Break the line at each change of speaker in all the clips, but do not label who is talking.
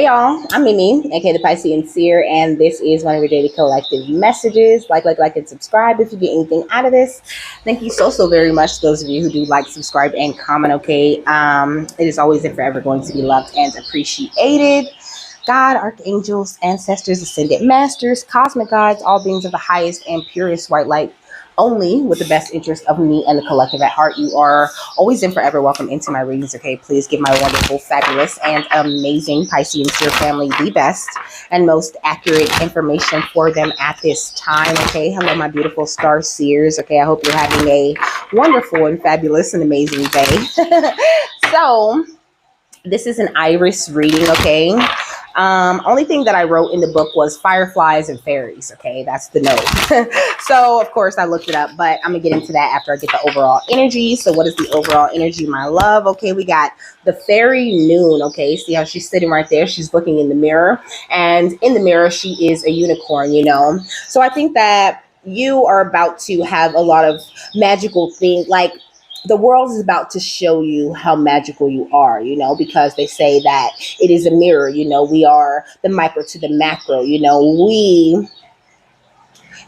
Hey y'all, I'm Mimi, aka the Piscean Seer, and this is one of your daily collective messages. Like, and subscribe if you get anything out of this. Thank you so very much to those of you who do like, subscribe, and comment. Okay, it is always and forever going to be loved and appreciated. God, archangels, ancestors, ascended masters, cosmic gods, all beings of the highest and purest white light, only with the best interest of me and the collective at heart. You are always and forever welcome into my readings. Okay, please give my wonderful, fabulous, and amazing Piscean Seer family the best and most accurate information for them at this time. Okay, hello, my beautiful star seers. Okay, I hope you're having a wonderful and fabulous and amazing day. So, this is an iris reading. Okay, only thing that I wrote in the book was fireflies and fairies. Okay, that's the note. So of course I looked it up, but I'm gonna get into that after I get the overall energy. So what is the overall energy, my love? Okay, we got the fairy noon. Okay, see how she's sitting right there? She's looking in the mirror, and in the mirror she is a unicorn. So I think that you are about to have a lot of magical things, like the world is about to show you how magical you are, because they say that it is a mirror. We are the micro to the macro.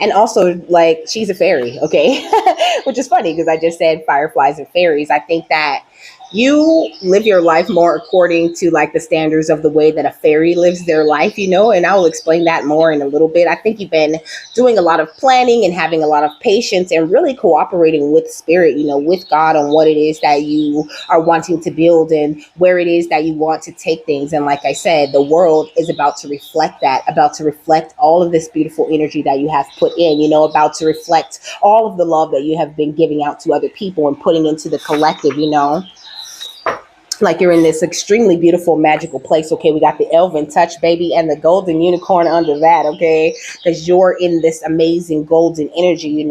And also, like, she's a fairy, okay? Which is funny because I just said fireflies and fairies. I think that you live your life more according to like the standards of the way that a fairy lives their life, and I will explain that more in a little bit. I think you've been doing a lot of planning and having a lot of patience and really cooperating with spirit, with God on what it is that you are wanting to build and where it is that you want to take things. And like I said, the world is about to reflect that, about to reflect all of this beautiful energy that you have put in, about to reflect all of the love that you have been giving out to other people and putting into the collective. Like you're in this extremely beautiful, magical place. Okay, we got the elven touch, baby, and the golden unicorn under that. Okay, because you're in this amazing golden energy.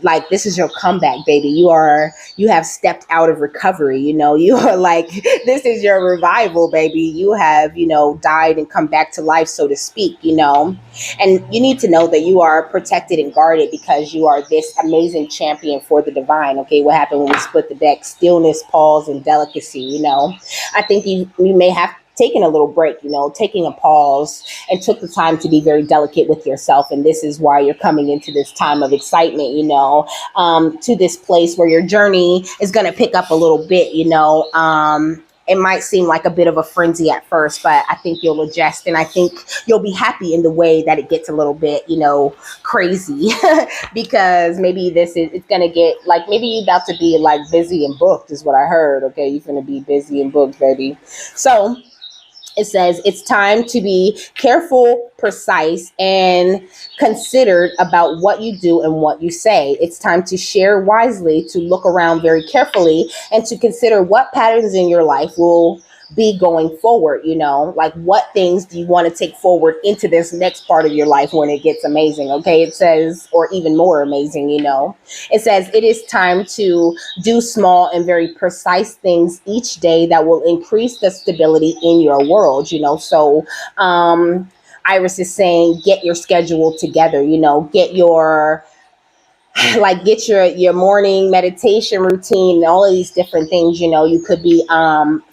Like this is your comeback, baby. You have stepped out of recovery. You are like, this is your revival, baby. You have died and come back to life, so to speak. And you need to know that you are protected and guarded because you are this amazing champion for the divine. Okay, what happened when we split the deck? Stillness, pause, and delicacy. I think you may have taken a little break, taking a pause and took the time to be very delicate with yourself. And this is why you're coming into this time of excitement, to this place where your journey is going to pick up a little bit. It might seem like a bit of a frenzy at first, but I think you'll adjust, and I think you'll be happy in the way that it gets a little bit, crazy, because maybe it's gonna get like, maybe you're about to be like busy and booked, is what I heard. Okay, you're gonna be busy and booked, baby. So it says it's time to be careful, precise, and considered about what you do and what you say. It's time to share wisely, to look around very carefully, and to consider what patterns in your life will be going forward. Like what things do you want to take forward into this next part of your life when it gets amazing. Okay, it says, or even more amazing. It says it is time to do small and very precise things each day that will increase the stability in your world. So Iris is saying, get your schedule together. Get your morning meditation routine and all of these different things. You could be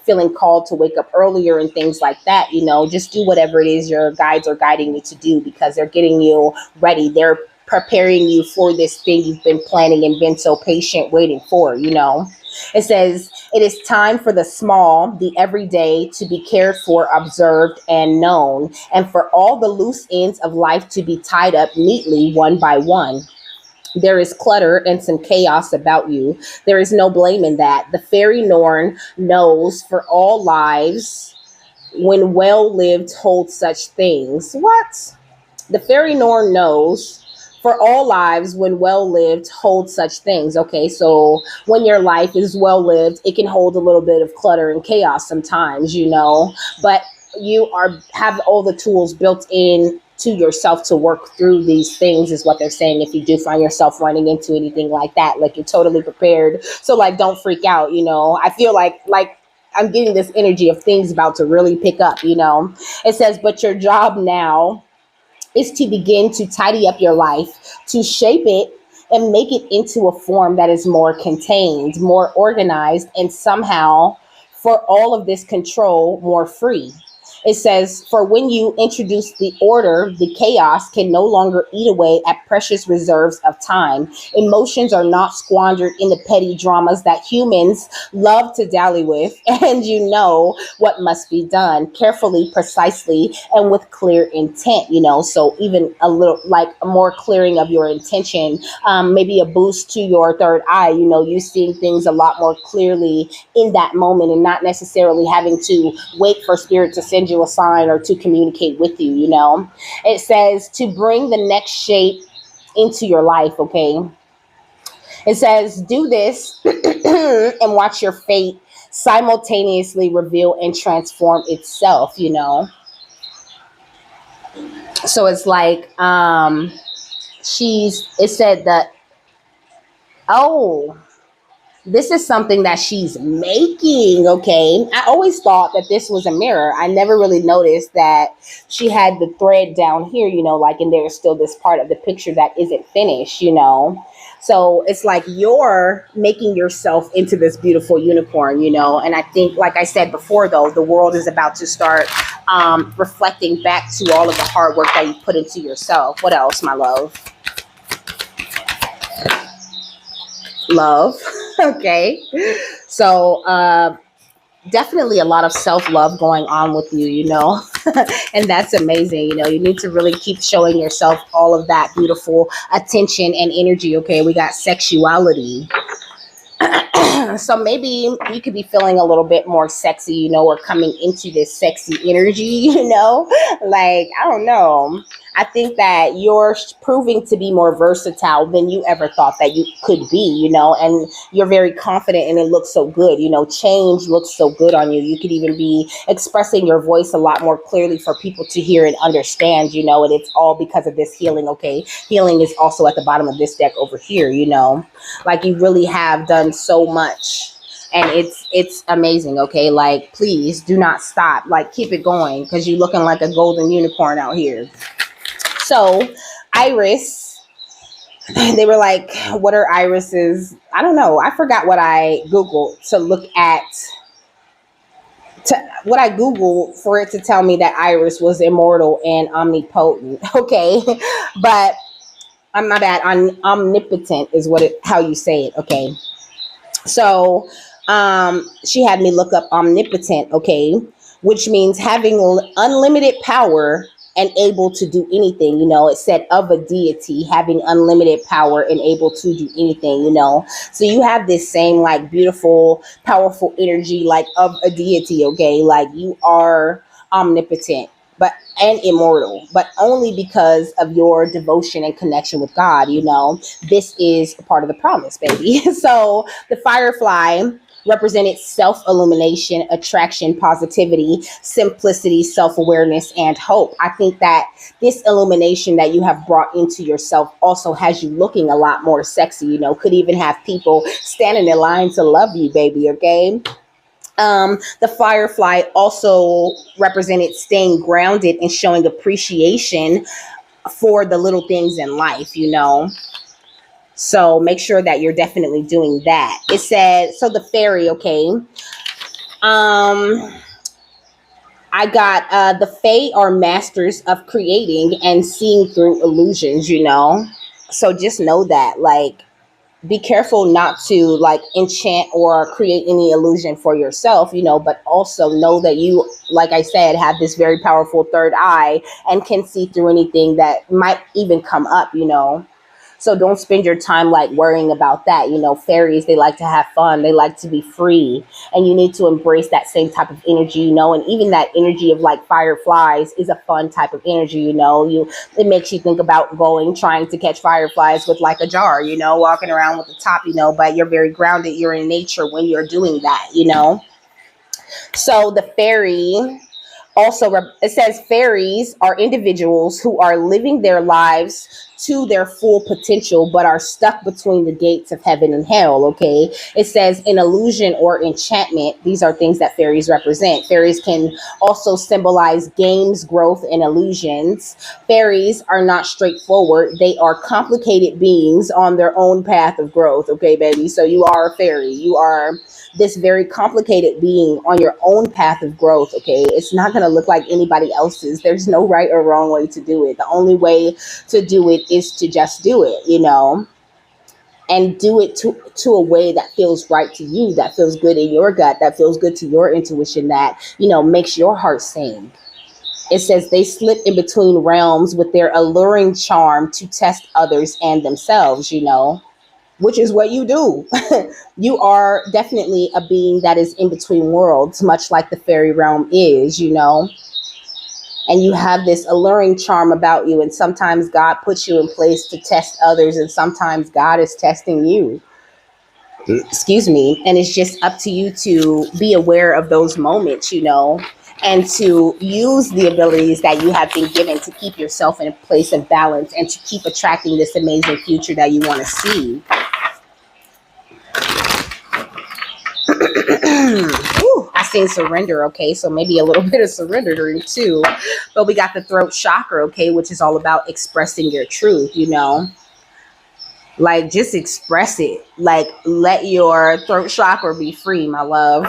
feeling called to wake up earlier and things like that. Just do whatever it is your guides are guiding you to do, because they're getting you ready. They're preparing you for this thing you've been planning and been so patient waiting for. It says it is time for the small, the everyday to be cared for, observed, and known, and for all the loose ends of life to be tied up neatly one by one. There is clutter and some chaos about you. There is no blame in that. The fairy Norn knows for all lives when well lived hold such things. What? The fairy Norn knows for all lives when well lived hold such things. Okay, so when your life is well lived, it can hold a little bit of clutter and chaos sometimes, but you have all the tools built in to yourself to work through these things, is what they're saying. If you do find yourself running into anything like that, like you're totally prepared. So like, don't freak out. I feel like I'm getting this energy of things about to really pick up. It says, but your job now is to begin to tidy up your life, to shape it and make it into a form that is more contained, more organized, and somehow, for all of this control, more free. It says, for when you introduce the order, the chaos can no longer eat away at precious reserves of time. Emotions are not squandered in the petty dramas that humans love to dally with, and you know what must be done carefully, precisely, and with clear intent, So even a little like a more clearing of your intention, maybe a boost to your third eye, you seeing things a lot more clearly in that moment and not necessarily having to wait for spirit to send you a sign or to communicate with you. It says to bring the next shape into your life, okay? It says, do this and watch your fate simultaneously reveal and transform itself. So it's like, it said that, oh, this is something that she's making, okay? I always thought that this was a mirror. I never really noticed that she had the thread down here, and there's still this part of the picture that isn't finished. So it's like you're making yourself into this beautiful unicorn. And I think, like I said before, though, the world is about to start reflecting back to all of the hard work that you put into yourself. What else, my love? Love. Okay. So definitely a lot of self-love going on with you. And that's amazing. You need to really keep showing yourself all of that beautiful attention and energy. Okay, we got sexuality. So maybe you could be feeling a little bit more sexy, or coming into this sexy energy, like, I don't know. I think that you're proving to be more versatile than you ever thought that you could be, and you're very confident and it looks so good. Change looks so good on you. You could even be expressing your voice a lot more clearly for people to hear and understand, and it's all because of this healing, okay? Healing is also at the bottom of this deck over here, like you really have done so much. And it's amazing, okay? Like, please do not stop. Like, keep it going because you're looking like a golden unicorn out here. So, iris, they were like, what are irises? I don't know. I forgot what I Googled to look at, what I Googled for it to tell me that iris was immortal and omnipotent. Okay. But I'm not bad. Omnipotent is how you say it. Okay. So, she had me look up omnipotent. Okay. Which means having unlimited power and able to do anything. It said of a deity having unlimited power and able to do anything. So you have this same like beautiful, powerful energy like of a deity, okay? Like you are omnipotent and immortal, but only because of your devotion and connection with God. This is a part of the promise, baby. So the firefly represented self-illumination, attraction, positivity, simplicity, self-awareness, and hope. I think that this illumination that you have brought into yourself also has you looking a lot more sexy, could even have people standing in line to love you, baby, okay? The firefly also represented staying grounded and showing appreciation for the little things in life. So make sure that you're definitely doing that. It said, so the fairy, okay. I got the fae are masters of creating and seeing through illusions. So just know that, like, be careful not to like enchant or create any illusion for yourself, but also know that you, like I said, have this very powerful third eye and can see through anything that might even come up. So don't spend your time like worrying about that. Fairies, they like to have fun. They like to be free. And you need to embrace that same type of energy, and even that energy of like fireflies is a fun type of energy, it makes you think about trying to catch fireflies with like a jar, walking around with the top, but you're very grounded. You're in nature when you're doing that. So the fairy also, it says fairies are individuals who are living their lives to their full potential, but are stuck between the gates of heaven and hell. Okay. It says in illusion or enchantment, these are things that fairies represent. Fairies can also symbolize games, growth, and illusions. Fairies are not straightforward. They are complicated beings on their own path of growth. Okay, baby. So you are a fairy. You are this very complicated being on your own path of growth. Okay. It's not going going to look like anybody else's. There's no right or wrong way to do it. The only way to do it is to just do it, and do it to a way that feels right to you, that feels good in your gut, that feels good to your intuition, that, makes your heart sing. It says they slip in between realms with their alluring charm to test others and themselves, which is what you do. You are definitely a being that is in between worlds, much like the fairy realm is, and you have this alluring charm about you. And sometimes God puts you in place to test others, and sometimes God is testing you. Excuse me. And it's just up to you to be aware of those moments, and to use the abilities that you have been given to keep yourself in a place of balance and to keep attracting this amazing future that you want to see. Ooh, I seen surrender, okay? So maybe a little bit of surrendering too. But we got the throat chakra, okay, which is all about expressing your truth, Like, just express it. Like, let your throat chakra be free, my love.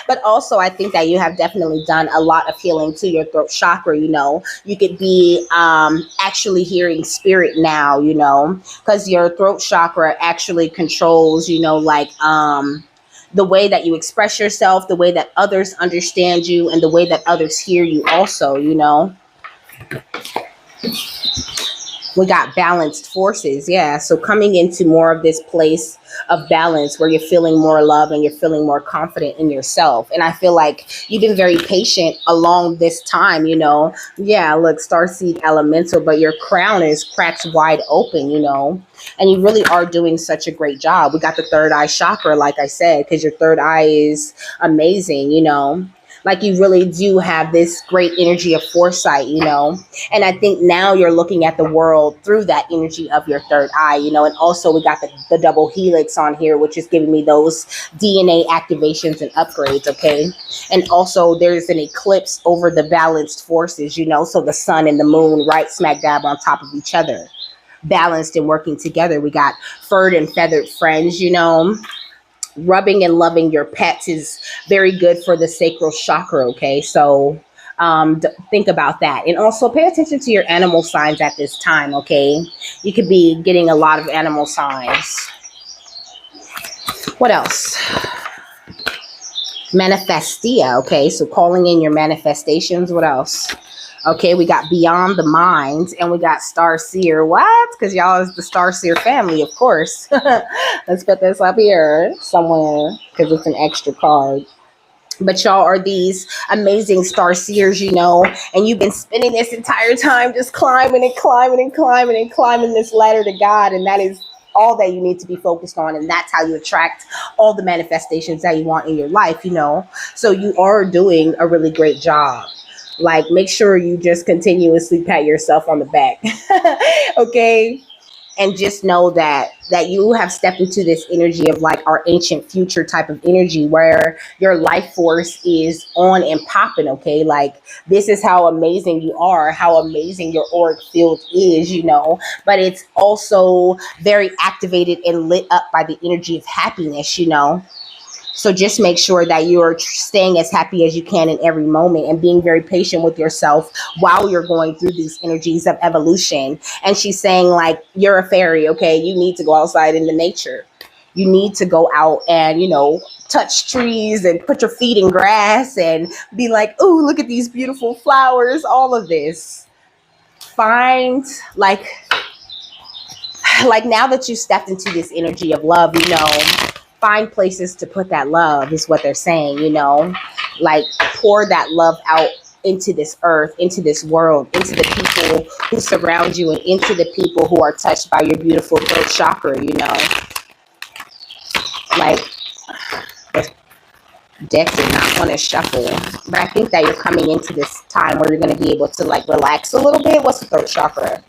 But also, I think that you have definitely done a lot of healing to your throat chakra, You could be actually hearing spirit now, because your throat chakra actually controls, the way that you express yourself, the way that others understand you, and the way that others hear you also, We got balanced forces. Yeah. So coming into more of this place of balance where you're feeling more love and you're feeling more confident in yourself. And I feel like you've been very patient along this time, Yeah, look, Starseed Elemental, but your crown is cracked wide open, and you really are doing such a great job. We got the third eye chakra, like I said, because your third eye is amazing, Like, you really do have this great energy of foresight, And I think now you're looking at the world through that energy of your third eye, And also we got the double helix on here, which is giving me those DNA activations and upgrades, okay? And also there's an eclipse over the balanced forces, So the sun and the moon right smack dab on top of each other, balanced and working together. We got furred and feathered friends, Rubbing and loving your pets is very good for the sacral chakra, okay? So think about that. And also pay attention to your animal signs at this time, okay? You could be getting a lot of animal signs. What else? Manifestia, okay? So calling in your manifestations. What else? Okay, we got Beyond the Mind, and we got Star Seer. What? Because y'all is the Star Seer family, of course. Let's put this up here somewhere because it's an extra card. But y'all are these amazing star seers, and you've been spending this entire time just climbing and climbing and climbing and climbing this ladder to God. And that is all that you need to be focused on. And that's how you attract all the manifestations that you want in your life, So you are doing a really great job. Like, make sure you just continuously pat yourself on the back. Okay. And just know that you have stepped into this energy of like our ancient future type of energy where your life force is on and popping, okay? Like, this is how amazing you are, how amazing your auric field is, but it's also very activated and lit up by the energy of happiness, So just make sure that you're staying as happy as you can in every moment and being very patient with yourself while you're going through these energies of evolution. And she's saying, like, you're a fairy, okay? You need to go outside into nature. You need to go out and, touch trees and put your feet in grass and be like, oh, look at these beautiful flowers, all of this. Find, like now that you stepped into this energy of love, find places to put that love is what they're saying, like pour that love out into this earth, into this world, into the people who surround you, and into the people who are touched by your beautiful throat chakra, Like, the deck did not want to shuffle, but I think that you're coming into this time where you're going to be able to like relax a little bit. What's the throat chakra?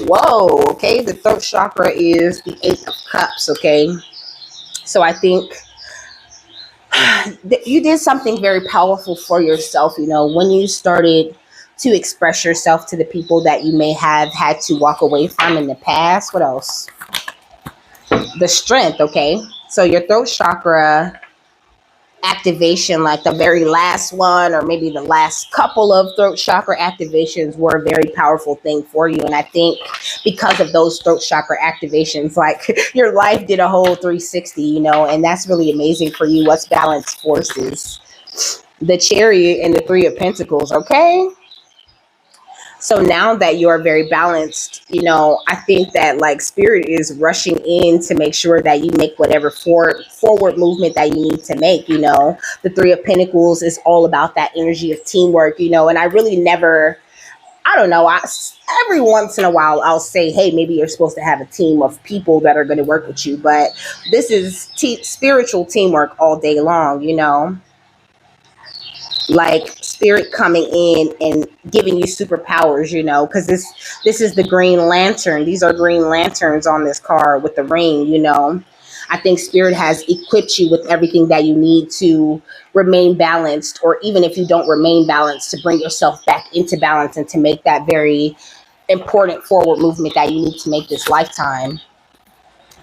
Whoa, okay, the throat chakra is the 8 of Cups, okay? So I think you did something very powerful for yourself, when you started to express yourself to the people that you may have had to walk away from in the past. What else? The Strength, okay? So your throat chakra activation, like the very last one, or maybe the last couple of throat chakra activations were a very powerful thing for you. And I think because of those throat chakra activations, like your life did a whole 360, and that's really amazing for you. What's balanced forces? The Chariot and the Three of Pentacles, okay? So now that you're very balanced, I think that like spirit is rushing in to make sure that you make whatever forward movement that you need to make. The Three of Pentacles is all about that energy of teamwork, and I really never, I don't know, every once in a while I'll say, hey, maybe you're supposed to have a team of people that are going to work with you. But this is spiritual teamwork all day long, like spirit coming in and giving you superpowers, because this is the Green Lantern. These are Green Lanterns on this card with the ring. I think spirit has equipped you with everything that you need to remain balanced, or even if you don't remain balanced, to bring yourself back into balance and to make that very important forward movement that you need to make this lifetime.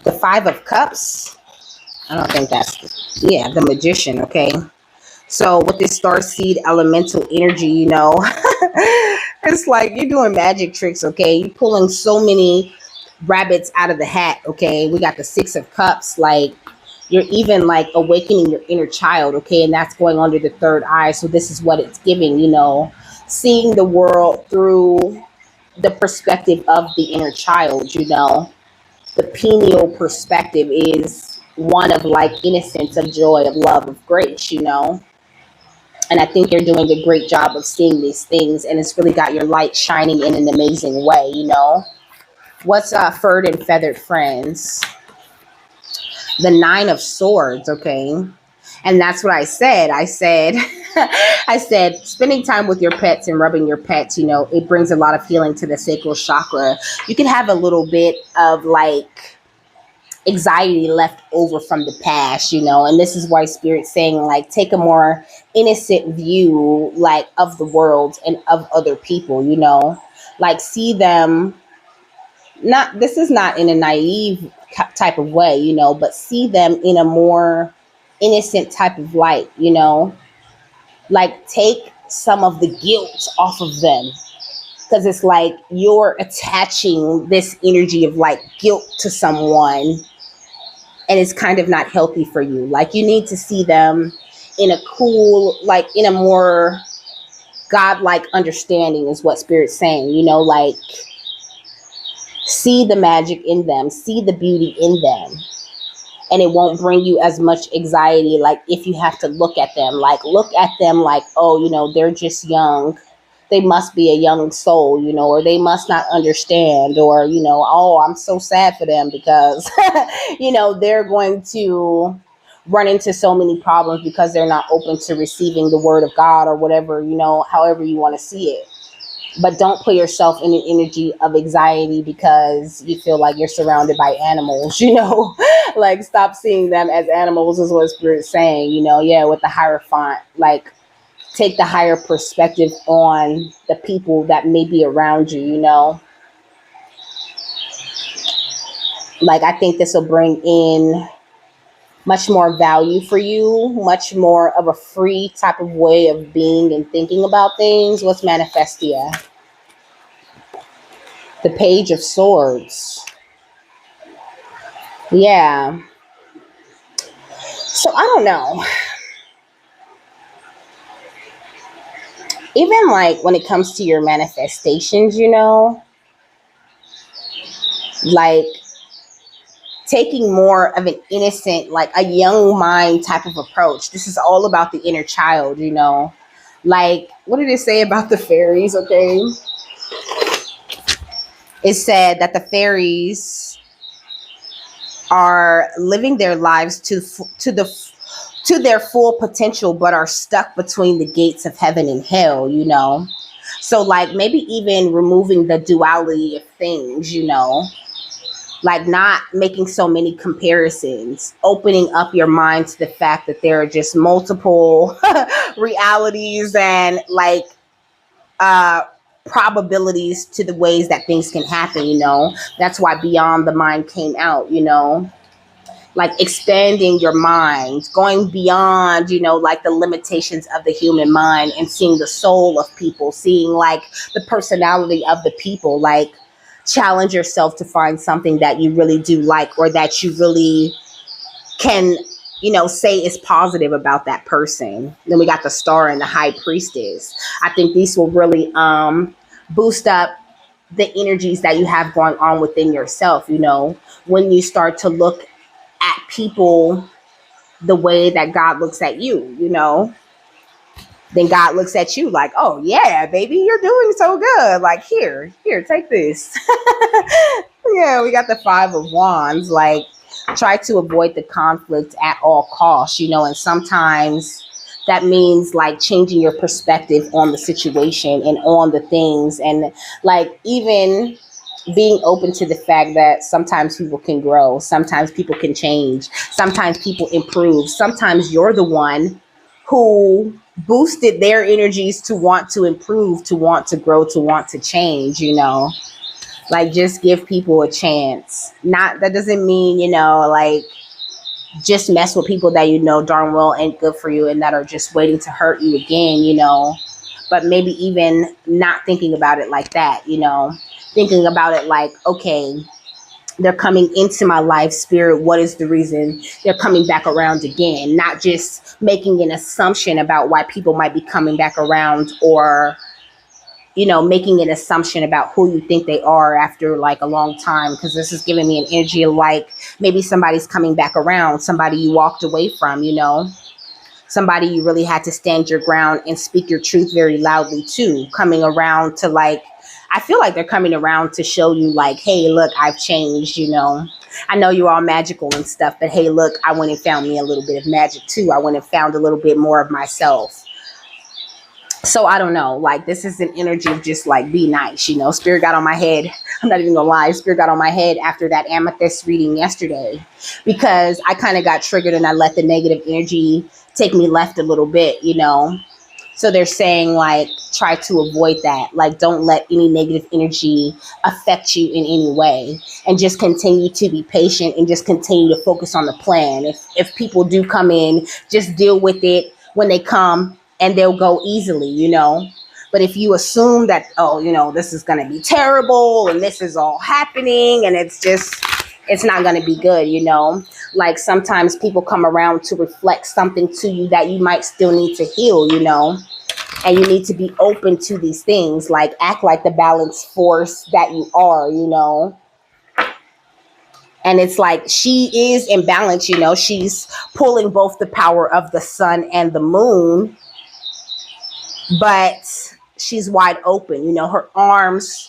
The Five of Cups, I don't think that's, the Magician, okay? So with this starseed elemental energy, it's like you're doing magic tricks, okay? You're pulling so many rabbits out of the hat, okay? We got the Six of Cups, like you're even like awakening your inner child, okay? And that's going under the third eye. So this is what it's giving, seeing the world through the perspective of the inner child, The pineal perspective is one of like innocence, of joy, of love, of grace, And I think you're doing a great job of seeing these things, and it's really got your light shining in an amazing way, What's furred and feathered friends? The Nine of Swords, okay? And that's what I said. I said, I said, spending time with your pets and rubbing your pets, it brings a lot of healing to the sacral chakra. You can have a little bit of like anxiety left over from the past, and this is why spirit's saying like take a more innocent view like of the world and of other people, like see them, not, this is not in a naive type of way, but see them in a more innocent type of light, like take some of the guilt off of them, because it's like you're attaching this energy of like guilt to someone, and it's kind of not healthy for you. Like you need to see them in a cool, like in a more godlike understanding is what spirit's saying, like see the magic in them, see the beauty in them. And it won't bring you as much anxiety. Like if you have to look at them like, oh, they're just young. They must be a young soul, or they must not understand, or, oh, I'm so sad for them because, they're going to run into so many problems because they're not open to receiving the word of God or whatever, however you want to see it. But don't put yourself in an energy of anxiety because you feel like you're surrounded by animals, like stop seeing them as animals is what Spirit's saying, with the Hierophant, like take the higher perspective on the people that may be around you, Like I think this will bring in much more value for you, much more of a free type of way of being and thinking about things. What's Manifestia? The Page of Swords. Yeah. So I don't know. Even like when it comes to your manifestations, like taking more of an innocent, like a young mind type of approach. This is all about the inner child, Like, what did it say about the fairies, okay? It said that the fairies are living their lives to their full potential, but are stuck between the gates of heaven and hell, So like maybe even removing the duality of things, like not making so many comparisons, opening up your mind to the fact that there are just multiple realities and like probabilities to the ways that things can happen, That's why Beyond the Mind came out, like expanding your mind, going beyond, like the limitations of the human mind and seeing the soul of people, seeing like the personality of the people, like challenge yourself to find something that you really do like or that you really can, say is positive about that person. Then we got the star and the high priestess. I think these will really boost up the energies that you have going on within yourself, when you start to look at people the way that God looks at you, then God looks at you like, oh yeah, baby, you're doing so good. Like, here, take this. Yeah, we got the 5 of Wands. Like, try to avoid the conflict at all costs, and sometimes that means like changing your perspective on the situation and on the things, and like even being open to the fact that sometimes people can grow, sometimes people can change, sometimes people improve, sometimes you're the one who boosted their energies to want to improve, to want to grow, to want to change, like just give people a chance. Not that doesn't mean, like just mess with people that darn well ain't good for you and that are just waiting to hurt you again, but maybe even not thinking about it like that, thinking about it like, okay, they're coming into my life, spirit, what is the reason they're coming back around again? Not just making an assumption about why people might be coming back around, or making an assumption about who you think they are after like a long time, because this is giving me an energy of like maybe somebody's coming back around, somebody you walked away from, somebody you really had to stand your ground and speak your truth very loudly to, coming around to like, I feel like they're coming around to show you like, hey, look, I've changed, I know you're all magical and stuff, but hey, look, I went and found me a little bit of magic too. I went and found a little bit more of myself. So I don't know, like this is an energy of just like, be nice, Spirit got on my head. I'm not even gonna lie, Spirit got on my head after that amethyst reading yesterday, because I kind of got triggered and I let the negative energy take me left a little bit, So they're saying like, try to avoid that. Like, don't let any negative energy affect you in any way, and just continue to be patient and just continue to focus on the plan. If people do come in, just deal with it when they come, and they'll go easily, But if you assume that, oh, this is going to be terrible and this is all happening and it's not going to be good, Like sometimes people come around to reflect something to you that you might still need to heal, And you need to be open to these things, like act like the balanced force that you are, And it's like she is in balance, She's pulling both the power of the sun and the moon, but she's wide open, her arms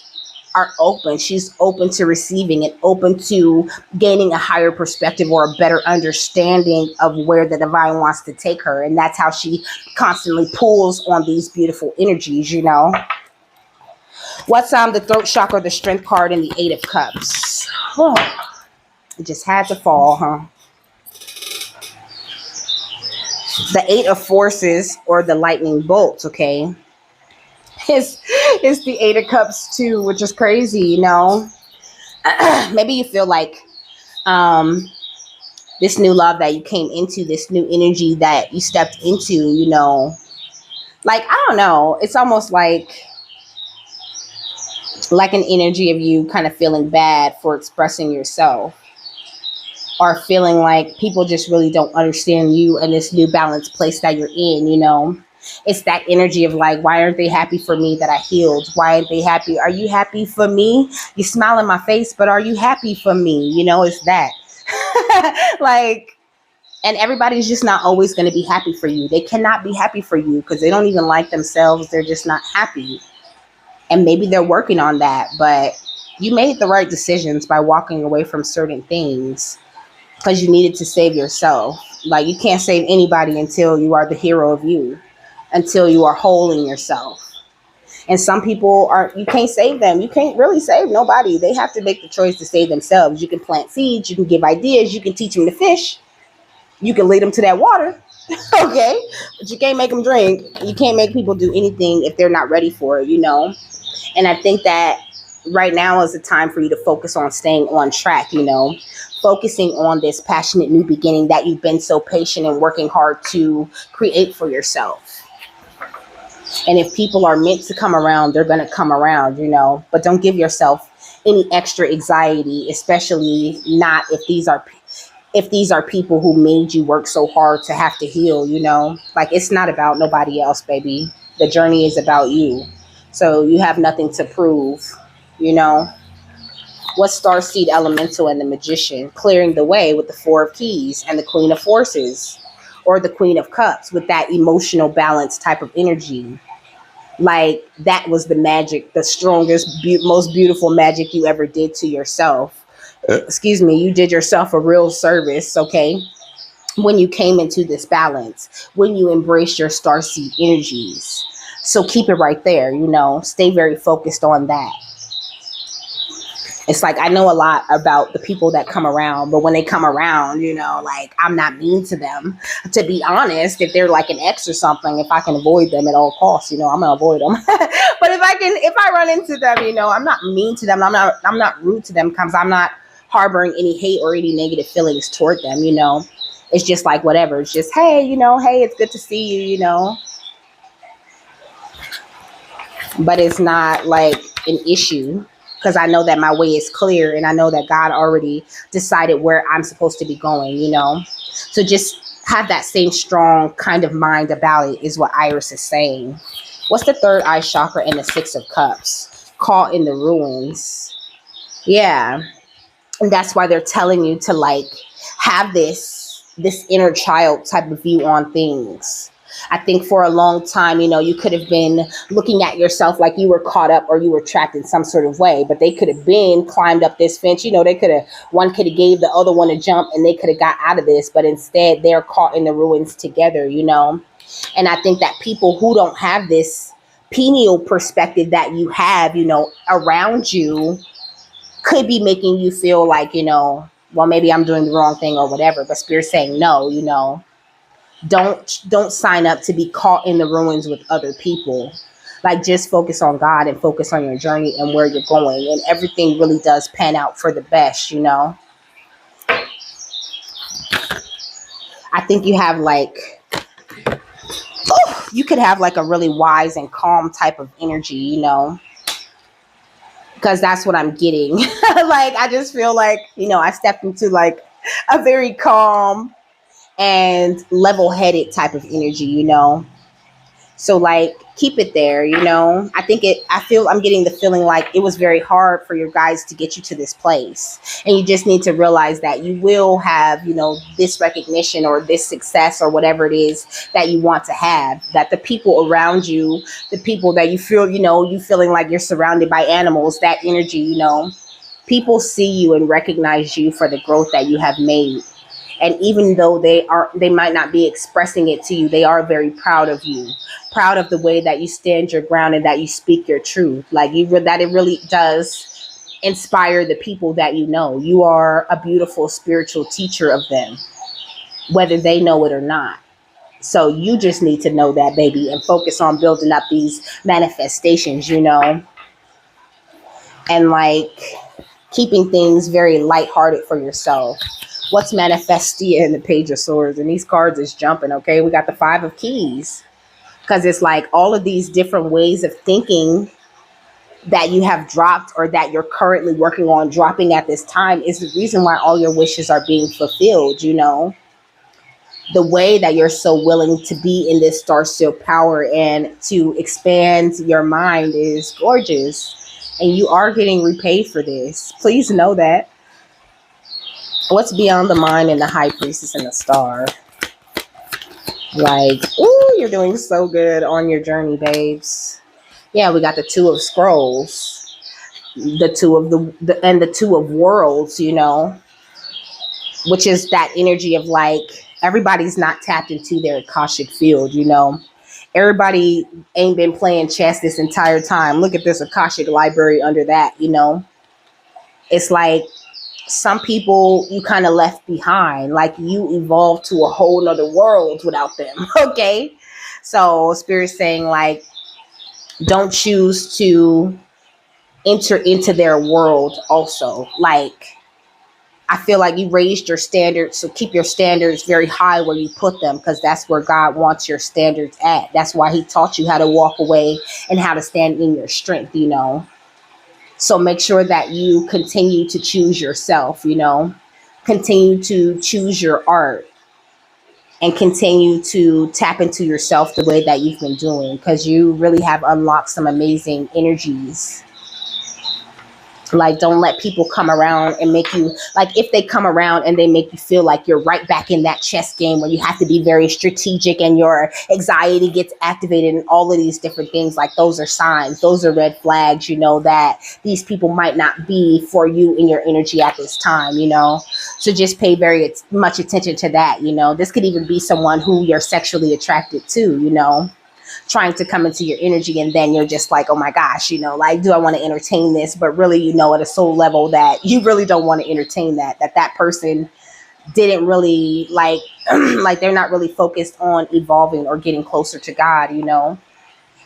are open. She's open to receiving and open to gaining a higher perspective or a better understanding of where the divine wants to take her. And that's how she constantly pulls on these beautiful energies, What's the throat chakra, the strength card, and the 8 of Cups? Oh, it just had to fall, huh? The 8 of Forces, or the lightning bolts, okay? It's the 8 of Cups too, which is crazy, Maybe you feel like this new love that you came into, this new energy that you stepped into, like, I don't know, it's almost like an energy of you kind of feeling bad for expressing yourself, or feeling like people just really don't understand you and this new balanced place that you're in, It's that energy of like, why aren't they happy for me that I healed? Why aren't they happy? Are you happy for me? You smile in my face, but are you happy for me? It's that. Like, and everybody's just not always going to be happy for you. They cannot be happy for you because they don't even like themselves. They're just not happy. And maybe they're working on that, but you made the right decisions by walking away from certain things because you needed to save yourself. Like, you can't save anybody until you are the hero of you, until you are whole in yourself. And some people you can't save them. You can't really save nobody. They have to make the choice to save themselves. You can plant seeds, you can give ideas, you can teach them to fish, you can lead them to that water. Okay, but you can't make them drink. You can't make people do anything if they're not ready for it, And I think that right now is the time for you to focus on staying on track, focusing on this passionate new beginning that you've been so patient and working hard to create for yourself. And if people are meant to come around, they're going to come around, but don't give yourself any extra anxiety, especially not if these are people who made you work so hard to have to heal, like it's not about nobody else, baby. The journey is about you. So you have nothing to prove, you know. What's Starseed Elemental and the Magician? Clearing the way with the Four of Keys and the Queen of Forces, or the Queen of Cups with that emotional balance type of energy. Like that was the magic, the strongest, most beautiful magic you ever did to yourself. Excuse me, you did yourself a real service, okay? When you came into this balance, when you embraced your starseed energies. So keep it right there, stay very focused on that. It's like I know a lot about the people that come around, but when they come around, like I'm not mean to them. To be honest, if they're like an ex or something, if I can avoid them at all costs, I'm gonna avoid them. But if I run into them, I'm not mean to them. I'm not rude to them because I'm not harboring any hate or any negative feelings toward them. It's just like whatever. It's just hey, hey, it's good to see you. But it's not like an issue. Because I know that my way is clear and I know that God already decided where I'm supposed to be going, So just have that same strong kind of mind about it is what Iris is saying. What's the third eye chakra and the Six of Cups? Caught in the ruins. Yeah. And that's why they're telling you to like have this inner child type of view on things. I think for a long time, you could have been looking at yourself like you were caught up or you were trapped in some sort of way, but they could have been climbed up this fence. One could have gave the other one a jump and they could have got out of this, but instead they're caught in the ruins together, And I think that people who don't have this pineal perspective that you have, around you could be making you feel like, well, maybe I'm doing the wrong thing or whatever, but Spirit's saying no, Don't sign up to be caught in the ruins with other people. Like just focus on God and focus on your journey and where you're going. And everything really does pan out for the best, I think you have you could have like a really wise and calm type of energy, because that's what I'm getting. Like, I just feel like, I stepped into like a very calm and level-headed type of energy, So like keep it there, I feel I'm getting the feeling like it was very hard for your guys to get you to this place. And you just need to realize that you will have, this recognition or this success or whatever it is that you want to have. That the people around you, the people that you feel, you feeling like you're surrounded by animals, that energy, people see you and recognize you for the growth that you have made. And even though they might not be expressing it to you, they are very proud of you, proud of the way that you stand your ground and that you speak your truth. Like that it really does inspire the people that you know. You are a beautiful spiritual teacher of them, whether they know it or not. So you just need to know that, baby, and focus on building up these manifestations, and like keeping things very lighthearted for yourself. What's Manifestia in the Page of Swords? And these cards is jumping, okay? We got the Five of Keys. Because it's like all of these different ways of thinking that you have dropped or that you're currently working on dropping at this time is the reason why all your wishes are being fulfilled, The way that you're so willing to be in this starseed power and to expand your mind is gorgeous. And you are getting repaid for this. Please know that. What's beyond the mind and the High Priestess and the Star? Like, ooh, you're doing so good on your journey, babes. Yeah, we got the Two of Scrolls, the Two of and the Two of Worlds, which is that energy of like everybody's not tapped into their Akashic field, Everybody ain't been playing chess this entire time. Look at this Akashic library under that, It's like some people you kind of left behind, like you evolved to a whole nother world without them. Okay. So Spirit's saying like, don't choose to enter into their world also. Like, I feel like you raised your standards, so keep your standards very high where you put them, because that's where God wants your standards at. That's why he taught you how to walk away and how to stand in your strength, you know. So make sure that you continue to choose yourself, you know, continue to choose your art and continue to tap into yourself the way that you've been doing, because you really have unlocked some amazing energies. Like, don't let people come around and make you, like, if they come around and they make you feel like you're right back in that chess game where you have to be very strategic and your anxiety gets activated and all of these different things, like, those are signs, those are red flags, you know, that these people might not be for you in your energy at this time, you know. So just pay very much attention to that, you know. This could even be someone who you're sexually attracted to, you know, trying to come into your energy, and then you're just like, oh my gosh, you know, like, do I want to entertain this? But really, you know, at a soul level that you really don't want to entertain that person didn't really like like, they're not really focused on evolving or getting closer to God, you know.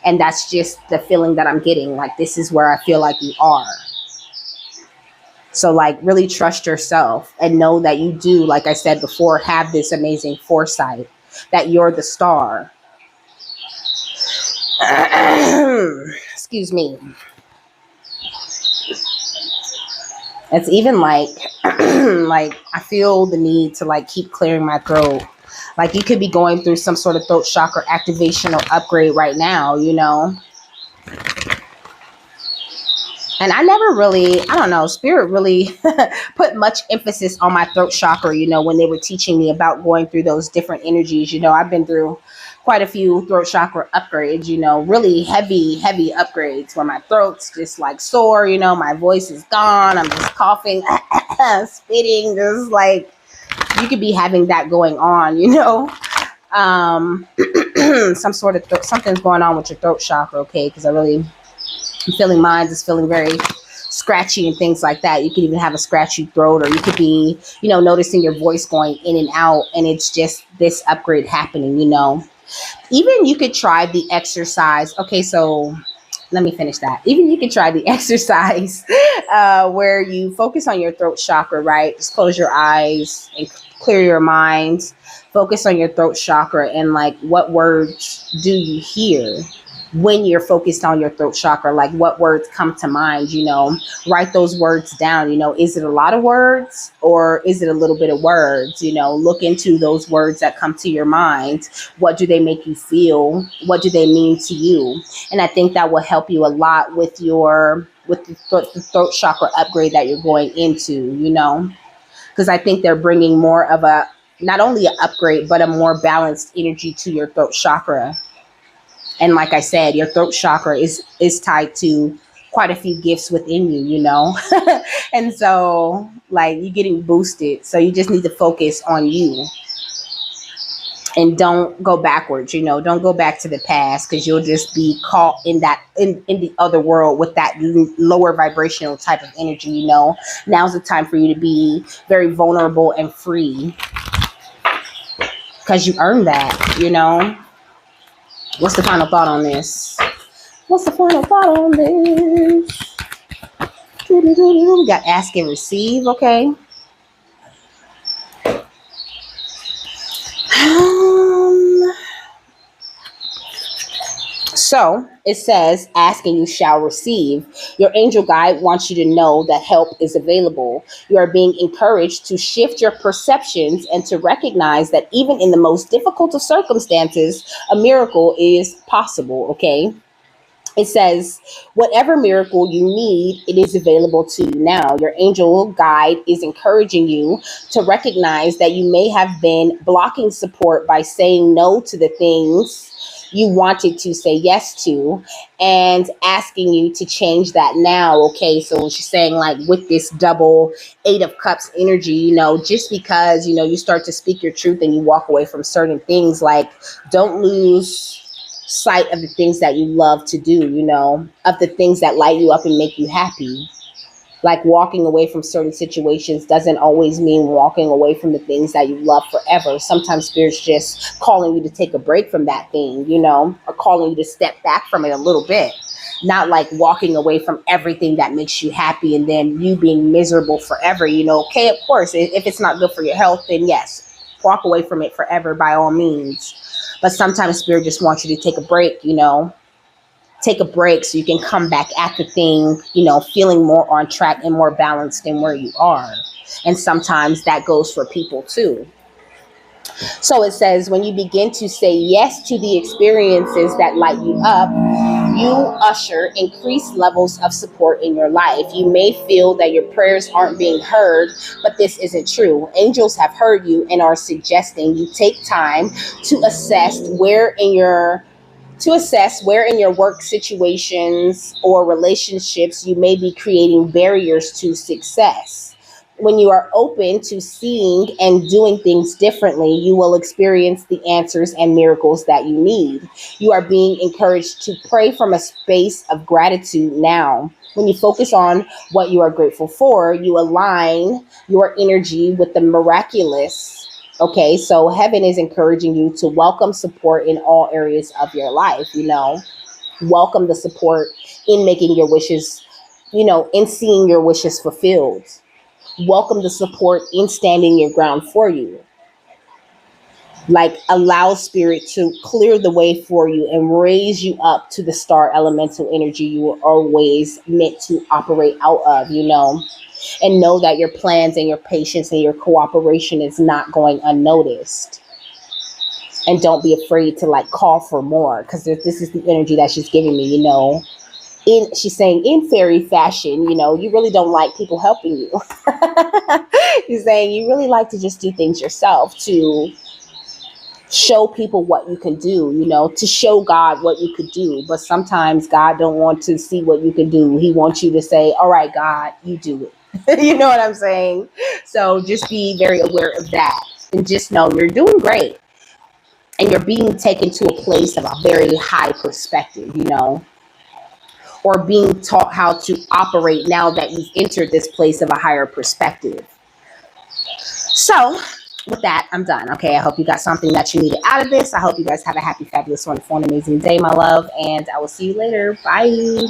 And that's just the feeling that I'm getting, like, this is where I feel like you are. So, like, really trust yourself and know that you do, like I said before, have this amazing foresight that you're the star. Excuse me. It's even like like, I feel the need to, like, keep clearing my throat. Like, you could be going through some sort of throat chakra activation or upgrade right now, you know. And I never really, I don't know, spirit really put much emphasis on my throat chakra, you know, when they were teaching me about going through those different energies. You know, I've been through quite a few throat chakra upgrades, you know, really heavy upgrades where my throat's just like sore, you know, my voice is gone. I'm just coughing, spitting, just like, you could be having that going on, you know. Some sort of something's going on with your throat chakra, okay? Because I'm feeling mine is feeling very scratchy and things like that. You could even have a scratchy throat, or you could be, you know, noticing your voice going in and out, and it's just this upgrade happening, you know. Even you could try the exercise. Okay, so let me finish that. Even you could try the exercise where you focus on your throat chakra, right? Just close your eyes and clear your mind. Focus on your throat chakra, and, like, what words do you hear when you're focused on your throat chakra? Like, what words come to mind, you know? Write those words down, you know. Is it a lot of words, or is it a little bit of words? You know, look into those words that come to your mind. What do they make you feel? What do they mean to you? And I think that will help you a lot with the throat chakra upgrade that you're going into, you know, because I think they're bringing more of a, not only an upgrade, but a more balanced energy to your throat chakra. And like I said, your throat chakra is tied to quite a few gifts within you, you know. And so, like, you're getting boosted. So you just need to focus on you. And don't go backwards, you know. Don't go back to the past, because you'll just be caught in that in the other world with that lower vibrational type of energy, you know. Now's the time for you to be very vulnerable and free, because you earned that, you know. What's the final thought on this? What's the final thought on this? We got ask and receive, okay? So it says, ask and you shall receive. Your angel guide wants you to know that help is available. You are being encouraged to shift your perceptions and to recognize that even in the most difficult of circumstances, a miracle is possible, okay? It says, whatever miracle you need, it is available to you now. Your angel guide is encouraging you to recognize that you may have been blocking support by saying no to the things you wanted to say yes to, and asking you to change that now. Okay, so she's saying, like, with this double 8 of cups energy, you know, just because, you know, you start to speak your truth and you walk away from certain things, like, don't lose sight of the things that you love to do, you know, of the things that light you up and make you happy. Like, walking away from certain situations doesn't always mean walking away from the things that you love forever. Sometimes spirit's just calling you to take a break from that thing, you know, or calling you to step back from it a little bit. not like walking away from everything that makes you happy and then you being miserable forever. Okay, of course, if it's not good for your health, then yes, walk away from it forever by all means. But sometimes spirit just wants you to take a break, take a break so you can come back at the thing, feeling more on track and more balanced than where you are. And sometimes that goes for people too. So it says, when you begin to say yes to the experiences that light you up, you usher increased levels of support in your life. You may feel that your prayers aren't being heard, but this isn't true. Angels have heard you and are suggesting you take time to assess where in your work situations or relationships you may be creating barriers to success. When you are open to seeing and doing things differently, you will experience the answers and miracles that you need. You are being encouraged to pray from a space of gratitude now. When you focus on what you are grateful for, you align your energy with the miraculous. Okay, so heaven is encouraging you to welcome support in all areas of your life, welcome the support in making your wishes, in seeing your wishes fulfilled. Welcome the support in standing your ground for you. Like, allow spirit to clear the way for you and raise you up to the star elemental energy you were always meant to operate out of, and know that your plans and your patience and your cooperation is not going unnoticed. And don't be afraid to like call for more, because this is the energy that she's giving me, she's saying in fairy fashion, you really don't like people helping you. She's saying you really like to just do things yourself, to show people what you can do, to show God what you could do. But sometimes God don't want to see what you can do. He wants you to say, all right, God, you do it. You know what I'm saying? So just be very aware of that. And just know you're doing great. And you're being taken to a place of a very high perspective, or being taught how to operate now that you've entered this place of a higher perspective. So with that, I'm done. Okay, I hope you got something that you needed out of this. I hope you guys have a happy, fabulous, wonderful, and amazing day, my love. And I will see you later. Bye.